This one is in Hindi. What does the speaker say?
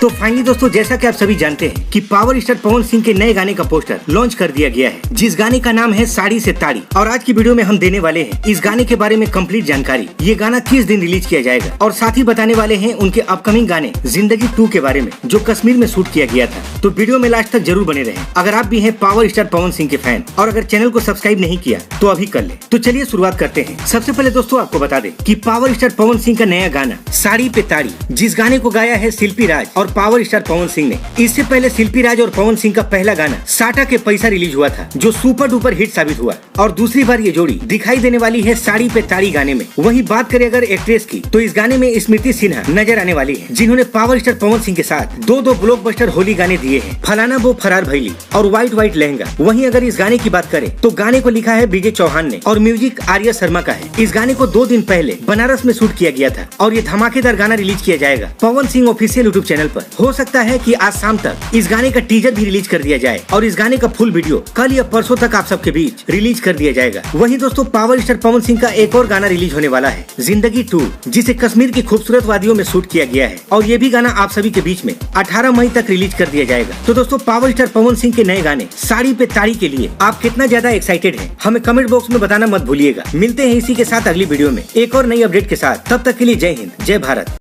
तो फाइनली दोस्तों, जैसा कि आप सभी जानते हैं कि पावर स्टार पवन सिंह के नए गाने का पोस्टर लॉन्च कर दिया गया है, जिस गाने का नाम है साड़ी से ताड़ी। और आज की वीडियो में हम देने वाले हैं इस गाने के बारे में कंप्लीट जानकारी। ये गाना किस दिन रिलीज किया जाएगा और साथ ही बताने वाले हैं उनके अपकमिंग गाने जिंदगी 2 के बारे में, जो कश्मीर में शूट किया गया था। तो वीडियो में लास्ट तक जरूर बने रहें अगर आप भी हैं पावर स्टार पवन सिंह के फैन, और अगर चैनल को सब्सक्राइब नहीं किया तो अभी कर ले। तो चलिए शुरुआत करते हैं। सबसे पहले दोस्तों आपको बता दें कि पावर स्टार पवन सिंह का नया गाना साड़ी पे ताड़ी, जिस गाने को गाया है शिल्पी राज और पावर स्टार पवन सिंह ने। इससे पहले शिल्पी राज और पवन सिंह का पहला गाना साटा के पैसा रिलीज हुआ था, जो सुपर डुपर हिट साबित हुआ। और दूसरी बार ये जोड़ी दिखाई देने वाली है साड़ी पे ताड़ी गाने में। वहीं बात करें अगर एक्ट्रेस की, तो इस गाने में स्मृति सिन्हा नजर आने वाली है, जिन्होंने पावर स्टार पवन सिंह के साथ दो ब्लॉकबस्टर होली गाने दिए हैं, फलाना वो फरार भैली और व्हाइट व्हाइट लहंगा। वहीं अगर इस गाने की बात करें तो गाने को लिखा है विजय चौहान ने और म्यूजिक आर्या शर्मा का है। इस गाने को 2 दिन पहले बनारस में शूट किया गया था और ये धमाकेदार गाना रिलीज किया जाएगा Pawan Singh official YouTube channel पर। हो सकता है कि आज शाम तक इस गाने का टीजर भी रिलीज कर दिया जाए और इस गाने का फुल वीडियो कल या परसों तक आप सबके बीच रिलीज कर दिया जाएगा। वहीं दोस्तों पावर स्टार पवन सिंह का एक और गाना रिलीज होने वाला है जिंदगी 2, जिसे कश्मीर की खूबसूरत वादियों में शूट किया गया है और ये भी गाना आप सभी के बीच में 18 मई तक रिलीज कर दिया जाएगा। तो दोस्तों पावर स्टार पवन सिंह के नए गाने साड़ी पे ताड़ी के लिए आप कितना ज्यादा एक्साइटेड हैं, हमें कमेंट बॉक्स में बताना मत भूलिएगा। मिलते हैं इसी के साथ अगली वीडियो में एक और नई अपडेट के साथ। तब तक के लिए जय हिंद, जय भारत।